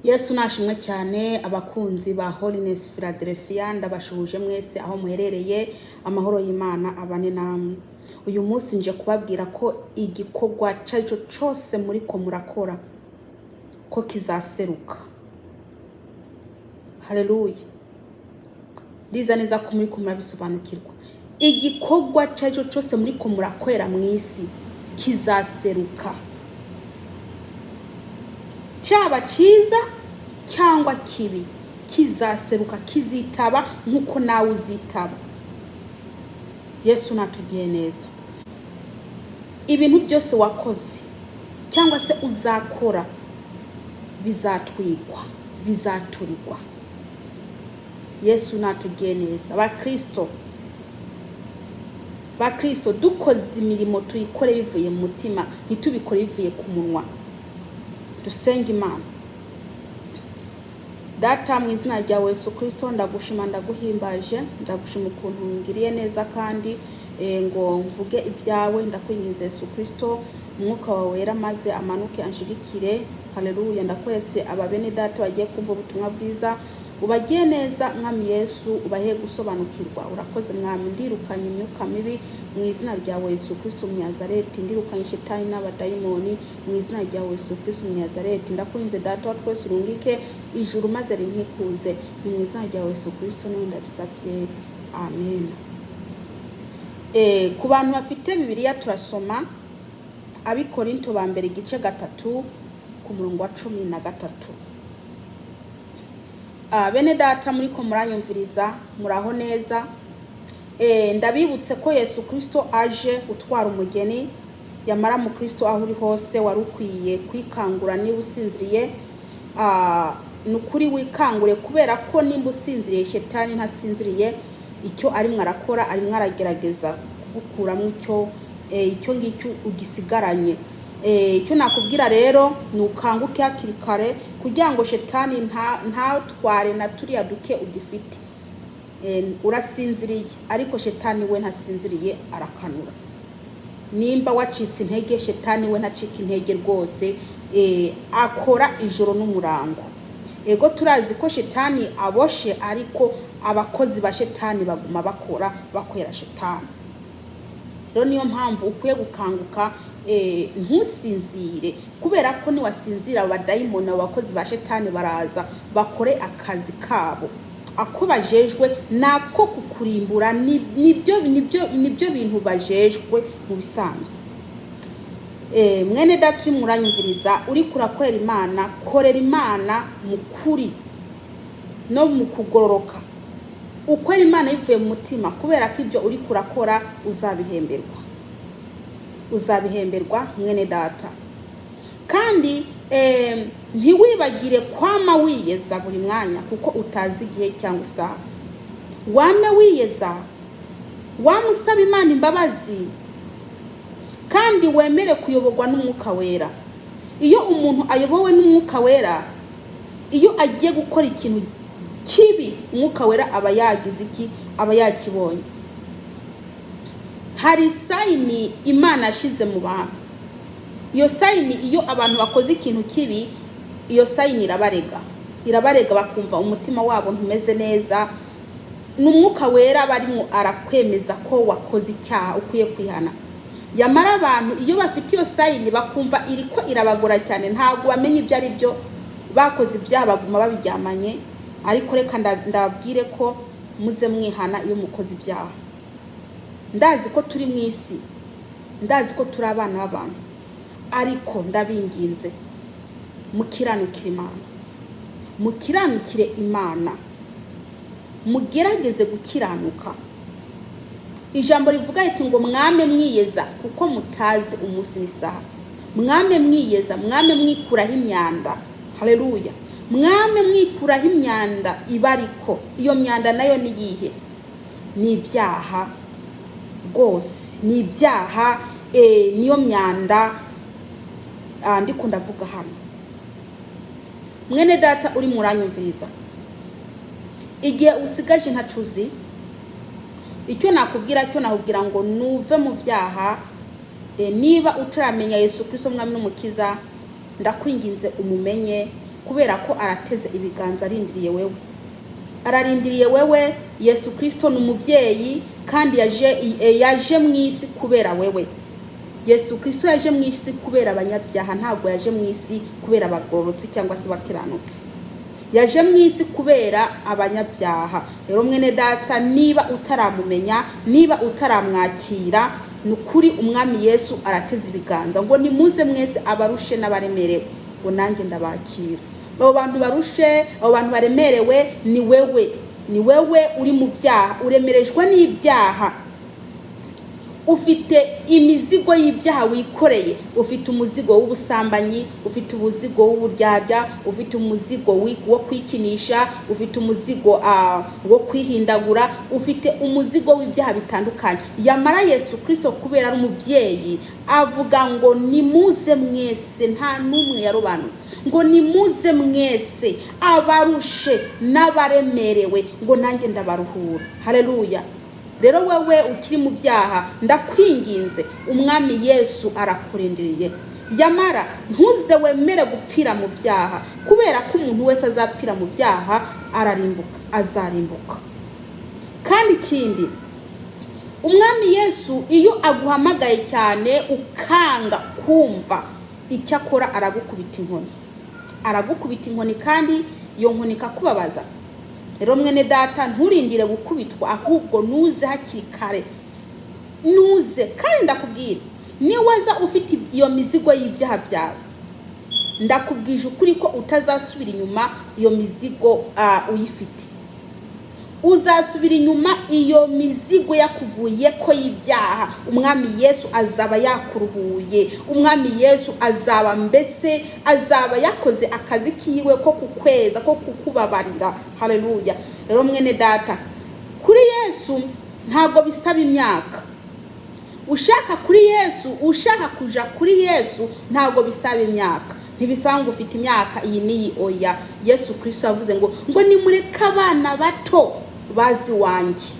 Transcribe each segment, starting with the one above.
Yesu nashimwe cyane abakunzi ba Holiness Philadelphia ndabashuhuje mwese aho muherereye amahoro y'Imana abane namwe. Uyu munsi nje kubabwira ko igikorwa cyaco cyose muri ko murakora ko kizaseruka. Haleluya. Liza neza ko muri ko murabisobanukirwa. Igikorwa cyaco cyose muri ko murakwera mwisi kizaseruka. Cyaba cyiza cyangwa kibi kizaseruka kizitaba nkuko nawe uzitaba. Yesu natugiye neza. Ibintu byose wakoze cyangwa se uzakora bizatwikwa, bizaturirwa. Yesu natugiye neza. Bakristo dukoze imirimo tuyikore bivuye mu mutima, ntitubikore bivuye ku munwa. Dusenga Imana. Data mu izina rya Yesu Kristo ndagushima ndaguhimbaje, ndagushima ukuntu ngiriye neza kandi ngo mvuge ibyawe. Ndakwinginze Yesu Kristo umwuka wawe wera maze amanuke anshigikire. Haleluya. Ndakwese ababene data bagiye kumva ubutumwa bwiza, ubagiye neza mwami Yesu, ubahe gusobanukirwa. Urakoze mwami. Ndirukanye imyuka mibi mu izina rya Yesu Kristo Mnazareti. Ndirukanye shetani n'abadayimoni mu izina rya Yesu Kristo Mnazareti. Ndakwinze data wa twese urungike ijuru maze rinkikuze mu izina rya Yesu Kristo niwe ndabisabye. Amen. Ku bantu bafite Bibiliya turasoma Abikorinto ba mbere igice 3 ku murongo wa 13. Bene data muri ko muranyumviriza muraho neza. Ndabibutse ko Yesu Kristo aje utwara umugeni. Yamara mu Kristo aho uri hose warukwiye kwikangura niba usinziriye. Nukuri wikangure kubera ko nimba usinziriye shetani ntasinziriye. Icyo ari mwarakora ari mwaragerageza kugukuramo icyo ngicyo ugisigaranye. Icyo nakubwira rero nukanguke hakiri kare kugira ngo shetani ntatware na turiya duke ugifite. Urasinziriye ariko shetani we ntasinziriye arakanura. Nimba wacitse intege shetani we ntacika intege rwose. Akora ijoro n'umurango. Ego turazi ko shetani aboshe ariko abakozi ba shetani baguma bakwera shetani. Rero niyo mpamvu ukwiye gukanguka ntusinzire kubera ko ni wasinzira abadayimoni abakozi ba shetani baraza bakore akazi kabo. Ako bajejwe nako kukurimbura nibyo bintu bajejwe mu bisanzwe. Mwene data muranyumviriza uri kurakorera Imana, korera Imana mu kuri no mu kugororoka. Ukwera Imana yivuye mu mutima kubera ko ibyo uri kurakora uzabihemberwa mwene data. Kandi ntiwibagire kwama wiyeza buri mwanya kuko utazi igihe cyangwa isaha. Wame wiyeza, wamusaba Imana imbabazi kandi wemere kuyoborwa n'umwuka wera. Iyo umuntu ayobowe n'umwuka wera, iyo agiye gukora ikintu kibi umwuka wera aba yagize iki, aba yakibonye. Hari sayini Imana yashize mu bantu. Iyo sayini iyo abantu bakoze ikintu kibi, iyo sayini irabarega bakumva umutima wabo ntumeze neza. N'umwuka wera barimo arakwemeza ko wakoze icyaha ukwiye kwihana. Yamara abantu iyo bafite iyo sayini bakumva iriko irabagora cyane, ntabwo bamenye ibyo ari byo, bakoze ibyaha baguma babiryamanye. Ariko reka ndababwire ko muze mwihana iyo mukoze ibyaha. Ndazi ko turi mu isi, ndazi ko turi abana b'abantu, ariko ndabinginze mukiranukire Imana, mugerageze gukiranuka. Ijambo rivuga iti ngo mwame mwiyeza kuko mutazi umunsi n'isaha. Mwame mwiyeza, mwame mwikuraho imyanda. Haleluya. Mwame mwikuraho imyanda ibariko. Iyo myanda nayo ni yihe? Ni ibyaha rwose, ni ibyaha. Niyo myanda ndiko ndavuga hano. Mwene data uri muranyumviriza, igihe usigaje ntacuzi, icyo nakubwira ngo nuve mu byaha. Niba utaramenya Yesu Kristo mwami n'umukiza, ndakwinginze umumenye kubera ko arateze ibiganza arindiriye wewe. Ararindiriye wewe. Yesu Kristo ni umuvyeyi kandi yaje mu isi kubera wewe. Yesu Kristo yaje mu isi kubera abanyabyaha, ntabwo yaje mu isi kubera abagororotsi cyangwa se bakiranutsi. Yaje mu isi kubera abanyabyaha. Rero mwene data, niba utaramumenya, niba utaramwakira, nukuri umwami Yesu arateze ibiganza ngo nimuze mwese abarushe n'abaremerewe, ngo nanjye ndabakira. Abo bantu barushe, abo bantu baremerewe ni wewe. Ni wewe uri mu byaha, uremerejwe n'ibyaha. Ufite imizigo y'ibyaha wikoreye. Ufite umuzigo w'ubusambanyi, ufite umuzigo w'uburyarya, ufite umuzigo wo kwikinisha, ufite umuzigo wo kwihindagura, ufite umuzigo w'ibyaha bitandukanye. Yamara Yesu Kristo kubera ari umuvyeyi avuga ngo nimuze mwese, nta numwe yarobanuye, ngo nimuze mwese abarushe n'abaremerewe, ngo nanjye ndabaruhura. Haleluya. Rero wewe ukiri mu byaha, ndakwinginze, umwami Yesu arakurindiriye. Yamara ntuze wemere gupfira mu byaha, kubera ko umuntu wese azapfira mu byaha azarimbuka. Kandi ikindi, umwami Yesu iyo aguhamagaye cyane ukanga kumva, icyo akora aragukubita inkoni. Aragukubita inkoni kandi iyo nkoni ikakubabaza. Rero mwene data, nturindire gukubitwa, ahubwo nuze hakiri kare. Nuze kandi ndakubwira, niwaza ufite iyo mizigo y'ibyaha byawe, ndakubwije ukuri ko utazasubira inyuma iyo mizigo uyifite. Uzasubira inyuma iyo mizigo yakuvuye ko y'ibyaha. Umwami Yesu azaba yakuruhuye. Umwami Yesu azaba yakoze akazi kiwe ko kukweza, ko kukubabarira. Haleluya. Rero mwene data, kuri Yesu ntabwo bisaba imyaka. Ushaka kuri Yesu, ushaka kuja kuri Yesu, ntabwo bisaba imyaka. Ntibisanga ufite imyaka iyi niyi, oya. Yesu Kristo yavuze ngo nimureke abana bato bazi wanjye.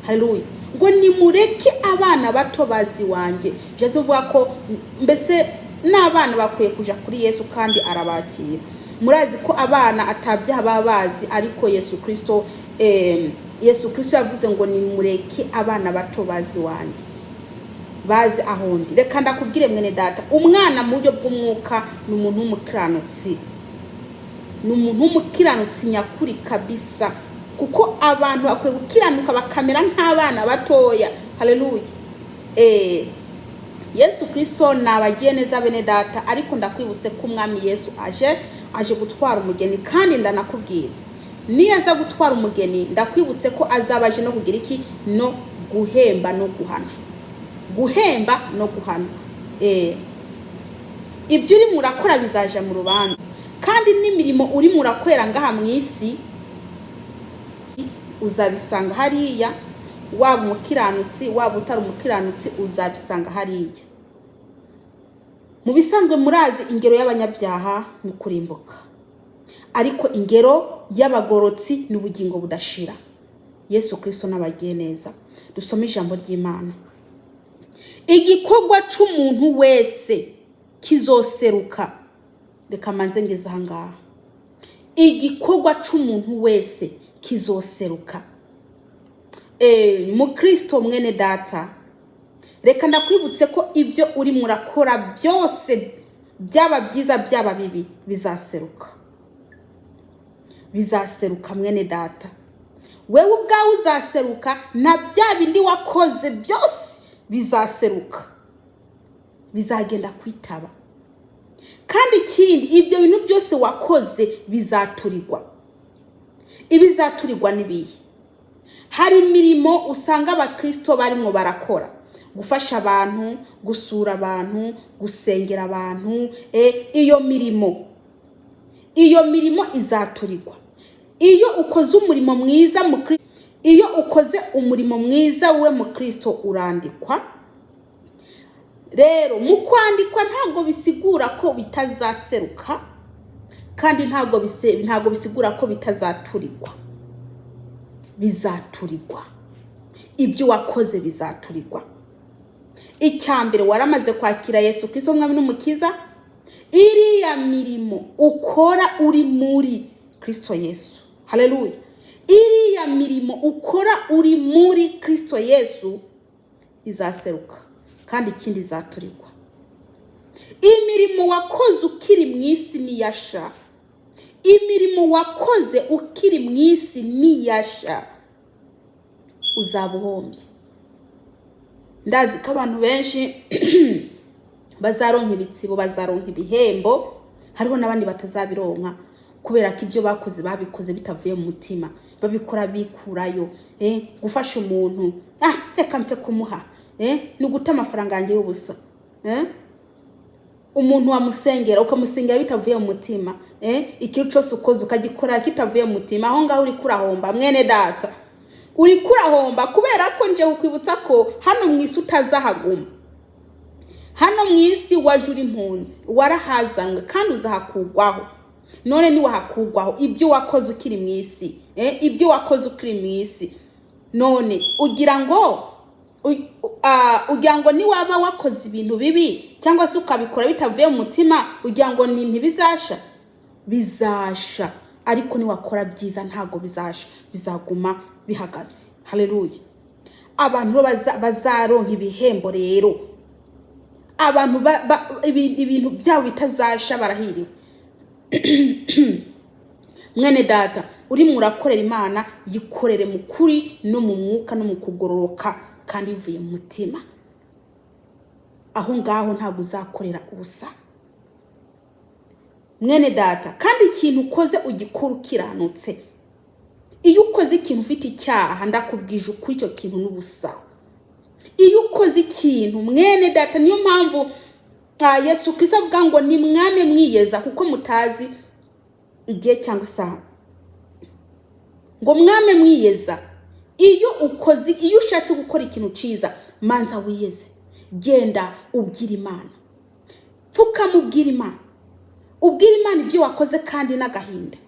Haleluya. Ngo nimureke abana bato bazi wanjye. Byose uvuga ko mbese n'abana bakwiye kuja kuri Yesu kandi arabakira. Murazi ko abana atabyaha babazi, ariko Yesu Kristo yavuze ngo nimureke abana bato bazi wanjye, bazi ahondi. Reka ndakubwire mwene data, umwana mu buryo bw'umwuka ni umuntu w'umukiranutsi. Ni umuntu w'umukiranutsi nyakuri kabisa, kuko abantu bakwiye gukiranuka bakamera nk'abana batoya. Haleluya. Yesu Kristo nabagiye neza bene data, ariko ndakwibutse ko umwami Yesu aje gutwara umugeni. Kandi ndanakubwira, niyaza gutwara umugeni, ndakwibutse ko azabaje no kugira iki? No guhemba no guhana. Guhemba no guhana. Ibyo uri murakora bizaje mu rubanza, kandi n'imirimo uri murakwera ngaha mu isi uzabisanga hariya. Waba umukiranutsi, waba utari umukiranutsi, uzabisanga hariya. Mu bisanzwe murazi ingero y'abanyabyaha mu kurimbuka, ariko ingero y'abagorotsi ni ubugingo budashira. Yesu Kristo nabagiye neza. Dusome ijambo ry'Imana. Igikorwa c'umuntu wese kizoseruka. Reka manze ngeze aha ngaha. Igikorwa c'umuntu wese kizoseruka. Mu Kristo mwene data, reka ndakwibutse ko ibyo uri murakora byose, byaba byiza byaba bibi, bizaseruka. Bizaseruka mwene data. Wewe ubwawe uzaseruka, na bya bindi wakoze byose bizaseruka. Bizagenda kwitaba. Kandi ikindi, ibyo bintu byose wakoze bizaturirwa. Ibizaturirwa nibihe? Hari imirimo usanga abakristo barimo barakora, gufasha abantu, gusura abantu, gusengera abantu. Iyo mirimo izaturirwa. Iyo ukoze umurimo mwiza we mu Kristo urandikwa. Rero mu kwandikwa ntabwo bisigura ko bitazaseruka, kandi ntabwo bisigura ko bitazaturirwa. Bizaturirwa. Ibyo wakoze bizaturirwa. Icyambere, waramaze kwakira Yesu Kristo umwami n'umukiza, iriya mirimo ukora uri muri Kristo Yesu. Haleluya. Iriya mirimo ukora uri muri Kristo Yesu izaseruka kandi ikindi izaturirwa. Imirimo wakoze ukiri mu isi niyasha. Imirimo wakoze ukiri mu isi niyasha. Uzabuhombye. Ndazi ko abantu benshi bazaronka ibitsibo, bazaronka ibihembo, hariho n'abandi batazabironka kubera ko ibyo bakoze babikoze bitavuye mu mutima, babikora bikurayo. Gufasha umuntu, reka mfe kumuha, ni uguta amafaranga yanjye y'ubusa. Umuntu wamusengera ukamusengera bitavuye mu mutima, ikintu cyose ukoze ukagikora kitavuye mu mutima, aho ngaho uri kurahomba mwene data. Uri kurahomba kubera ko nje ukwibutsa ko hano mu isi utazahaguma. Hano mu isi wajura impunzi, warahazanwe kandi uzahakugwaho. None ni wahakugwaho ibyo wakoze ukiri mu isi, ibyo wakoze ukiri mu isi. None ugira ngo ni waba wakoze ibintu bibi cyangwa se ukabikora bitavuye mu mutima, ugira ngo ni ntibizasha. Bizasha, ariko ni wakora byiza ntago bizasha, bizaguma bihagaze. Haleluya. Abantu bazaronka ibihembo rero. Abantu ibintu byabo bitazasha barahiriwe. Mwene data, uri murakorera Imana, yikorere mu kuri no mu mwuka no mu kugororoka kandi ivuye mu mutima. Aho ngaho ntabwo uzakorera ubusa. Mwene data, kandi ikintu ukoze ugikora ukiranutse. Iyo ukoze ikintu ufite icyaha, ndakubwije ukuri icyo kintu n'ubusa. Iyo ukoze ikintu mwene data, niyo mpamvu Yesu Kristo avuga ngo ni mwame mwiyeza kuko mutazi igihe cyangwa isaha. Ngo mwame mwiyeza. Iyo ushatse gukora ikintu ciza, manza wiyeze. Genda ubwira Imana. Pfuka mubwira Imana. Ubwira Imana ibyo wakoze kandi n'agahinda.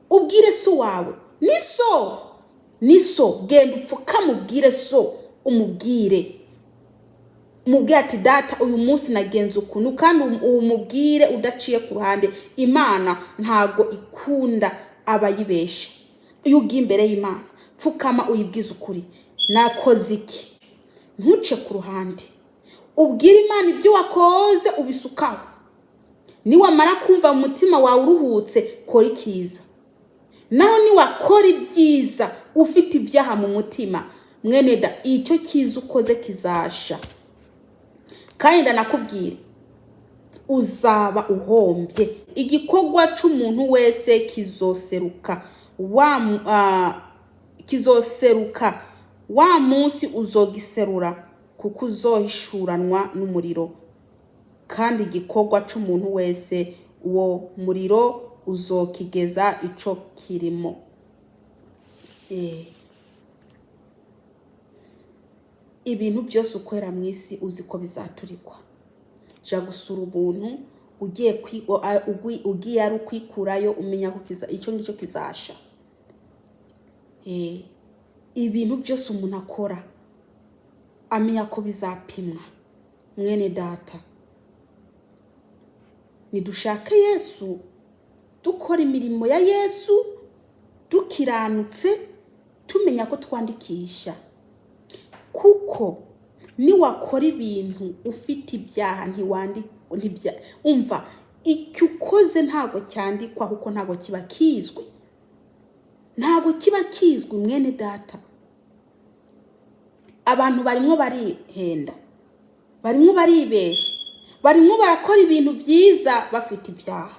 Ubwire so wawe. Niso genda upfuka mubwire so, umubwire ati data uyu munsi nagenze ukuntu, kandi umubwire udaciye ku ruhande. Imana ntago ikunda abayibesha. Iyo ugiye imbere y'Imana, pfukama uyibwize ukuri. Nakoze iki? Ntuce ku ruhande. Ubwire Imana ibyo wakoze ubisukaho. Niwamara kumva mu mutima wawe uruhutse, kora icyiza. Naho niwakora ibyiza ufite ibyaha mu mutima, mwene da, icyo cyiza ukoze kizasha. Kandi ndanakubwira, uzaba uhombye. Igikorwa cy'umuntu wese kizoseruka. Kizoseruka. Wa munsi uzogiserura kuko uzohishuranwa n'umuriro. Kandi igikorwa cy'umuntu wese uwo muriro uzokigeza ico kirimo. Ibintu byose ukorera mu isi uziko bizaturikwa. Ja gusura ubuntu ugiye ari ukwikurayo, umenya ko icyo ngicyo kizasha. Ibintu byose umuntu akora amenya ko bizapimwa. Mwene data, nidushake Yesu, dukora imirimo ya Yesu, dukiranutse, tumenya ko twandikisha. Kuko niwakora ibintu ufite ibyaha umva, icyo ukoze ntago cyandikwa kuko ntago kiba kizwe. Ntago kiba kizwe mwene data. Abantu barimo barihenda, barimo baribesha, barimo barakora ibintu byiza bafite ibyaha.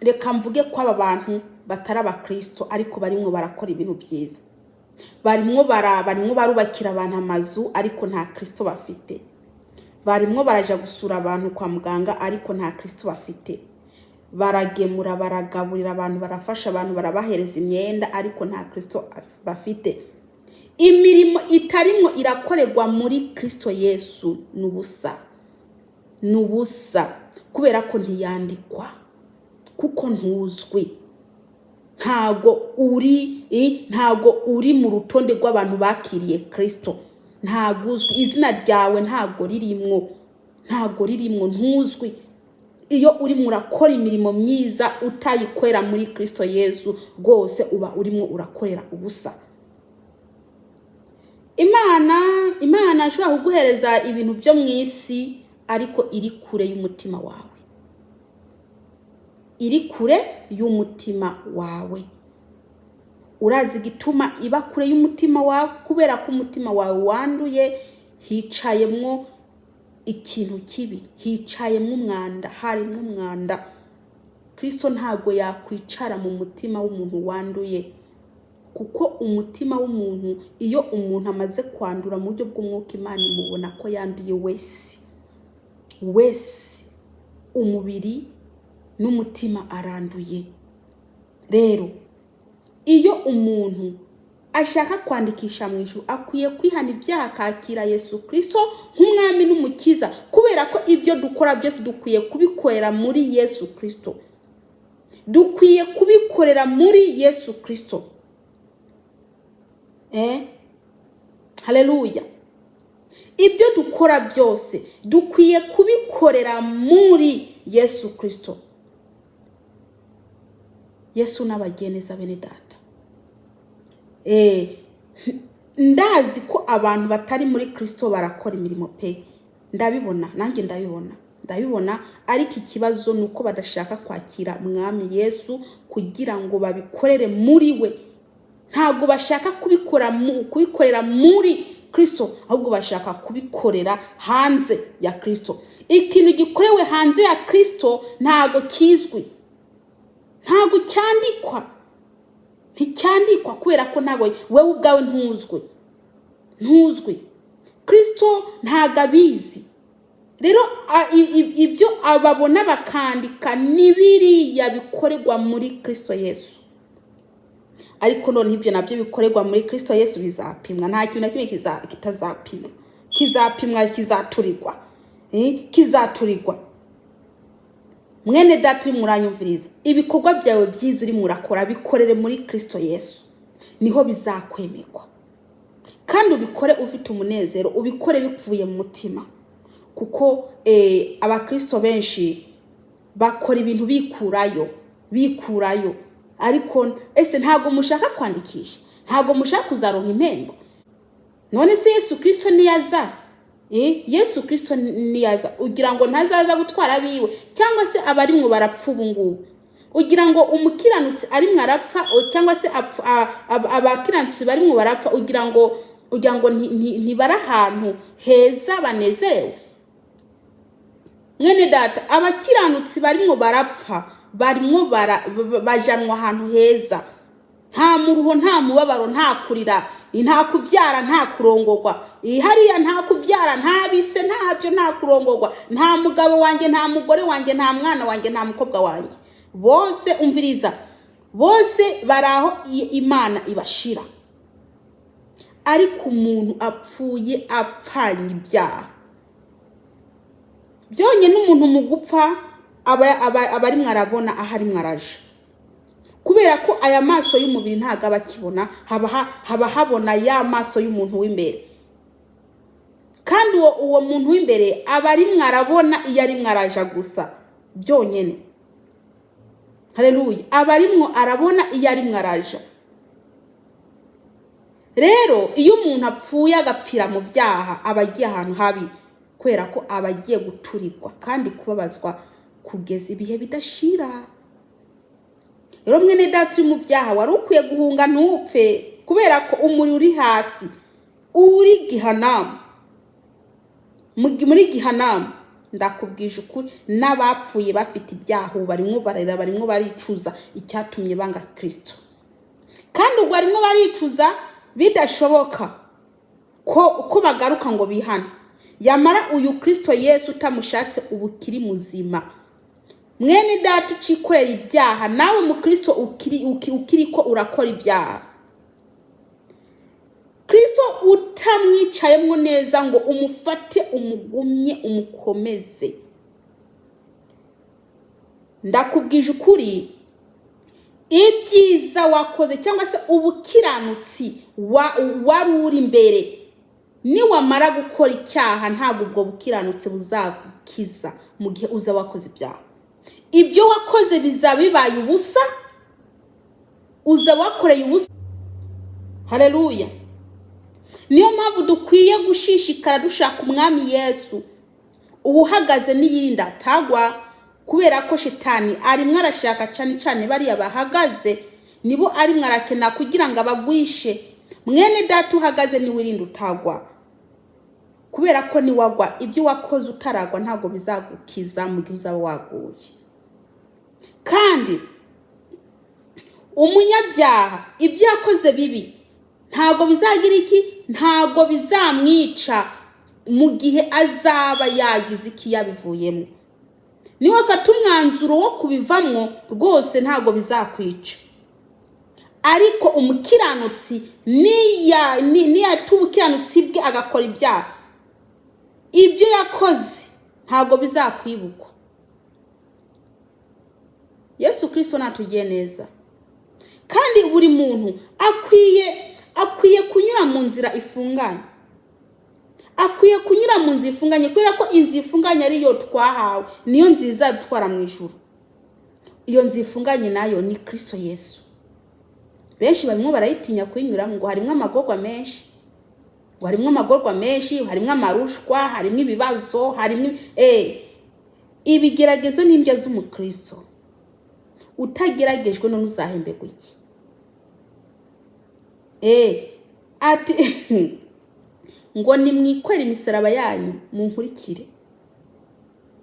Reka mvuge ko aba bantu batari abakristo ariko barimo barakora ibintu byiza. Barimo barubakira abantu amazu ariko nta Kristo bafite. Barimo baraja gusura abantu kwa muganga ariko nta Kristo bafite. Baragemura, baragaburira abantu, barafasha abantu, barabahereza imyenda ariko nta Kristo bafite. Imirimo itarimo irakorerwa muri Kristo Yesu nubusa kubera ko ntiyandikwa, kuko ntuzwi. Ntago uri mu rutonde rw'abantu bakiriye Kristo. Ntago uzwi, izina ryawe ntago ririmwo ntago ririmwo, ntuzwi. Iyo urimo urakora imirimo myiza utayikorera muri Kristo Yesu, rwose uba urimo urakorera ubusa. Imana ashobora kuguhereza ibintu byo mu isi, ariko iri kure y'umutima wawe. Iri kure y'umutima wawe. Urazi gituma iba kure y'umutima wawe? Kubera ko umutima wawe wanduye, hicayemwo ikintu kibi, hicayemwo umwanda, harimwo umwanda. Kristo ntago yakwicara mu mutima w'umuntu wanduye, kuko umutima w'umuntu, iyo umuntu amaze kwandura mu buryo bw'umwuka, Imana imubona ko yanduye wese. Umubiri n'umutima aranduye. Rero iyo umuntu ashaka kwandikisha mu ijuru, akwiye kwihana ibyaha, akakira Yesu Kristo nk'umwami n'umukiza, kubera ko ibyo dukora byose dukwiye kubikorera muri Yesu Kristo. Dukwiye kubikorera muri Yesu Kristo. Haleluya. Ibyo dukora byose dukwiye kubikorera muri Yesu Kristo. Yesu n'abageneza bene data. Ndazi ko abantu batari muri Kristo barakora imirimo pe. Ndabibona, nanjye ndabibona, ariko ikibazo nuko badashaka kwakira mwami Yesu kugira ngo babikorere muri we. Ntago bashaka kubikorera muri Kristo, ahubwo bashaka kubikorera hanze ya Kristo. Ikintu gikorewe hanze ya Kristo ntago kizwi, ntago nticyandikwa, kubera ko ntago wewe ubwawe ntuzwi. Kristo ntago abizi. Rero ibyo ababona bakandika nibiriya bikorerwa muri Kristo Yesu. Ariko none ibyo nabyo bikorerwa muri Kristo Yesu bizapimwa. Nta kintu na kimwe kitazapimwa. Kizapimwa, kizaturirwa. Mwene data uri muranyumviriza, ibikorwa byawe byiza uri murakora bikorere muri Kristo Yesu, niho bizakwemerwa. Kandi ubikore ufite umunezero, ubikore bivuye mu mutima. Kuko abakristo benshi bakora ibintu bikurayo, ariko ese ntago mushaka kwandikisha, ntago mushaka kuzaronka impendo. None se Yesu Kristo niyaza, Yesu Kristo niyaza, ugira ngo ntazaza gutwara biwe, cyangwa se abarimwe barapfa ubu ngubu? Ugira ngo umukiranutsi arimwe arapfa, cyangwa se abakiranutsi barimwe barapfa, ugira ngo ntibara ahantu heza banezerewe? Mwene data, abakiranutsi barimwe barapfa, barimwe bajanwa ahantu heza, nta muruho, nta mubabaro, nta kurira, nta kuvyara, nta kurongorwa. Hariya nta kuvyara, nta bise, ntabyo, nta kurongorwa, nta mugabo wanjye, nta mugore wanjye, nta mwana wanjye, nta mukobwa wanjye. Bose umviriza, bose baraho Imana ibashira. Ariko umuntu apfuye apfanye ibyaha, byonye n'umuntu mu gupfa abari mwarabona ahari mwaraje, kubera ko aya maso y'umubiri ntago abakibona, haba habona ya maso y'umuntu w'imbere. Kandi uwo muntu w'imbere abari mwarabona iyo ari mwaraja gusa byonyene. Haleluya. Abarimwo arabona iyo ari mwaraja. Rero iyo umuntu apfuye agapfira mu byaha, abagiye ahantu habi, kubera ko abagiye guturirwa kandi kubabazwa kugeza ibihe bidashira. Rero mwene data uri mu byaha, wari ukwiye guhunga ntupfe, kubera ko umuri uri hasi, uri gihanamu. Muri gihanamu ndakubwije ukuri, n'abapfuye bafite ibyaha barimwo barera, barimwo baricuza icyatumye banga Kristo. Kandi ubwo barimwo baricuza bidashoboka ko bagaruka ngo bihane. Yamara uyu Kristo Yesu utamushatse ubukiri muzima. Mwene data ucikorera ibyaha, nawe mu Kristo ukiri ko urakora ibyaha. Kristo utamwicayemwo neza ngo umufate, umugumye, umukomeze. Ndakubwije ukuri, ibyiza wakoze cyangwa se ubukiranutsi wari uri imbere, niwamara gukora icyaha ntabwo ubwo bukiranutse buzagukiza mu gihe uza wakoze ibyaha. Ibyo wakoze bizabibaye ubusa, uza wakoreye ubusa. Haleluya. Niyo mpamvu dukwiye gushishikara dushaka umwami Yesu, ubuhagaze niyirinda atagwa, kubera ko shitani arimwe arashaka cyane bariya bahagaze, nibo arimwe arakena kugira ngo abagwishe. Mwene data uhagaze niwirinda utagwa, kubera ko niwagwa ibyo wakoze utaragwa ntabwo bizagukiza mu gihe uzaba waguye. Kandi umunyabyaha ibyo yakoze bibi ntabwo bizagira iki, ntabwo bizamwica mu gihe azaba yagize iki yabivuyemo. Niwe afata umwanzuro wo kubivamwo rwose ntabwo bizakwica. Ariko umukiranutsi niyatubukiranutsi bwe agakora ibyaha, ibyo yakoze ntabwo bizakwibukwa. Yesu Kristo natugiye neza. Kandi buri muntu akwiye kunyura mu nzira ifunganye. Akwiye kunyura mu nzira ifunganye, kubera ko inzira ifunganye ariyo twahawe, niyo nziza dutwara mu ijuru. Iyo nzira ifunganye nayo ni Kristo Yesu. Benshi barimo barayitinya kuyinyura, ngo harimo amagorwa menshi, harimo amarushwa, harimo ibibazo, harimo ibigeragezo n'indya z'umukristo. Utageragejwe none uzahemberwa iki? Ati ngo nimwikorere imisaraba yanyu munkurikire.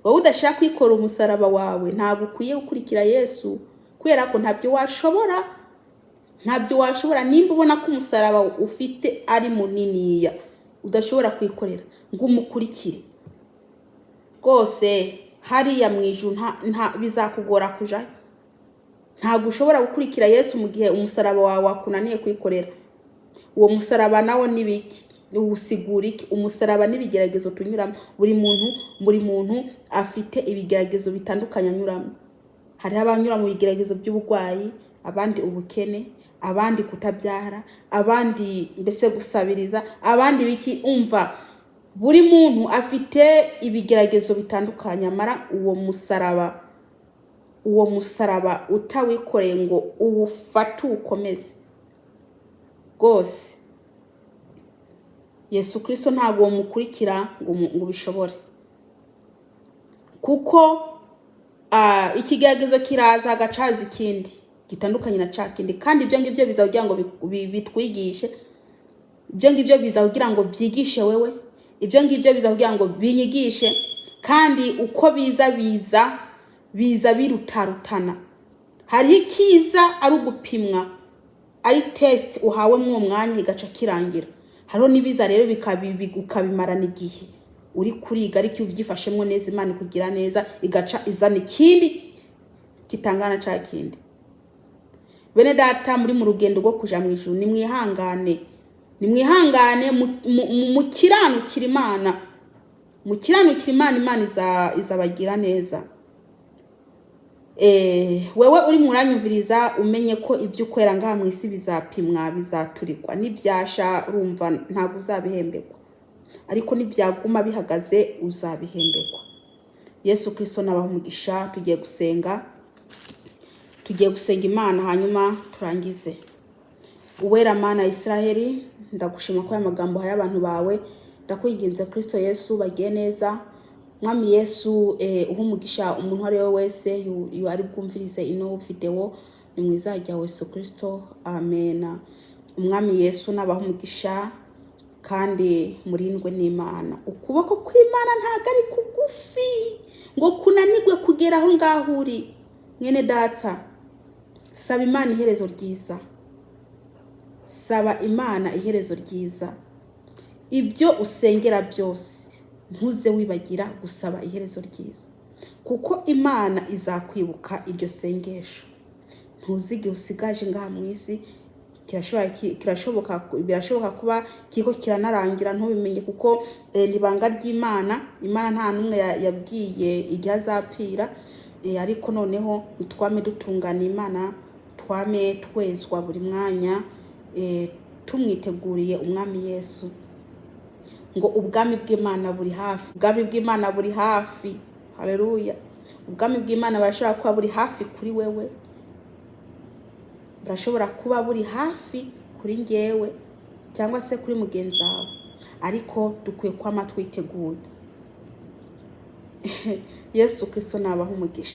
Wowe udashaka kwikora umusaraba wawe ntabwo ukwiye gukurikira Yesu, kubera ko ntabyo washobora. Nimba ubona ko umusaraba ufite ari muniniya udashobora kwikorera, ngo umukurikire. Rwose hariya mu ijuru nta bizakugora kuja. Ntabwo ushobora gukurikira Yesu mu gihe umusaraba wawe wakunaniye kwikorera. Uwo musaraba nawo nibiki? Usigura iki? Umusaraba n'ibigeragezo tunyuramo. Buri muntu afite ibigeragezo bitandukanye anyuramo. Hari abanyura mu bigeragezo by'ubugwayi, abandi ubukene, abandi kutabyara, abandi mbese gusabiriza, abandi biki. Umva, buri muntu afite ibigeragezo bitandukanye. Amara uwo musaraba utawikoreye ngo uwufate ukomeze rwose, Yesu Kristo ntabwo umukurikira ngo bishobore. Kuko ikigeragezo kiraza agacaza ikindi gitandukanye na cakindi, kandi ibyo ngibyo bizagira ngo bitwigishe, ibyo ngibyo bizagira ngo byigishe wewe, ibyo ngibyo bizagira ngo binyigishe. Kandi uko biza birutarutana. Hari ikiza ari ugupimwa, ari test uhawe mu mwanya igaca kirangira. Haro nibiza rero bikabimarana igihe uri kuriga, ariko ubyifashemwe neza Imana kugira neza igaca izana ikindi kitangana ca kindi. Bene data muri mu rugendo rwo kuja mu ijuru, nimwihangane mu kiranukira Imana, Imana izabagira neza. Wewe uri muranyumviriza umenye ko ibyo ukwera ngaha mu isi bizapimwa, bizaturikwa. Nibyasha urumva ntabwo uzabihemberwa, ariko nibyaguma bihagaze uzabihemberwa. Yesu Kristo nabaho umugisha. Tugiye gusenga Imana hanyuma turangize. Uwera Mana Israeli, ndagushima ko aya magambo haya abantu bawe. Ndakwinginze Kristo Yesu bagiye neza. Mwami Yesu umugisha umuntu ari we wese ari bwumvirize ino video, ni mwiza rya Yesu Kristo. Amen. Umwami Yesu nabaho umugisha kandi murindwe n'Imana. Ukuboko kw'Imana ntago ari kugufi ngo kunanirwe kugera aho ngaho uri. Mwene data, saba Imana iherezo ryiza. Saba Imana iherezo ryiza. Ibyo usengera byose ntuze wibagira gusaba iherezo ryiza, kuko Imana izakwibuka iryo sengesho. Ntuzige usigaje ngaha mu isi. Birashoboka kuba kiko kiranarangira ntubimenye, kuko nibanga ry'Imana. Imana nta numwe yabwiye igihe azapfira. Ariko noneho twame dutungana Imana, twame twezwa buri mwanya tumwiteguriye umwami Yesu. ngo ubwami bw'Imana buri hafi. Ubwami bw'Imana buri hafi. Haleluya. Ubwami bw'Imana barashobora kuba buri hafi kuri wewe, barashobora kuba buri hafi kuri njyewe cyangwa se kuri mugenzi wawe, ariko dukwiye kwama twiteguye. Yesu Kristo nabaha umugisha.